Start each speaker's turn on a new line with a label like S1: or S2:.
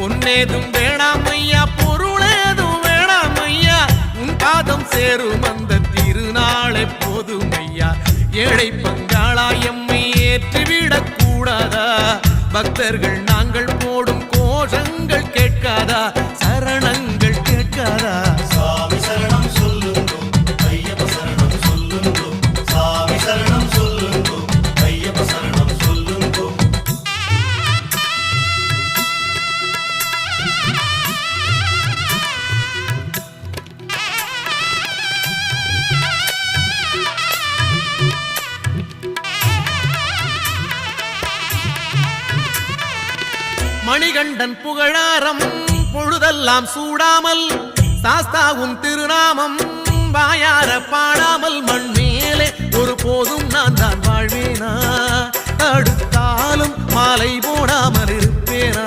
S1: பொன்னேதும் வேணாம் ஐயா, பொருளேதும் வேணாம் ஐயா, உன் பாதம் சேரும் அந்த திருநாளை போதும் ஐயா. ஏழை பங்காளா எம்மை ஏற்றிவிடக் கூடாதா? பக்தர்கள் நாங்கள் போடும் கோஷங்கள் கேட்காதா? சரணங்கள் கேட்காதா?
S2: சாமி சரணம் சொல்லுங்கோ, ஐயப்ப சரணம் சொல்லுங்கோ. சாமி சரணம் சொல்லுங்கோ, ஐயப்ப சரணம் சொல்லுங்கோ.
S1: மணிகண்டன் புகழாரம் பொழுதெல்லாம் சூடாமல், சாஸ்தாவும் திருநாமம் வாயார பாடாமல், மண் மேலே ஒரு போதும் நான் தான் வாழ்வேனா? அடுத்தாலும் மாலை போடாமல் இருப்பேனா?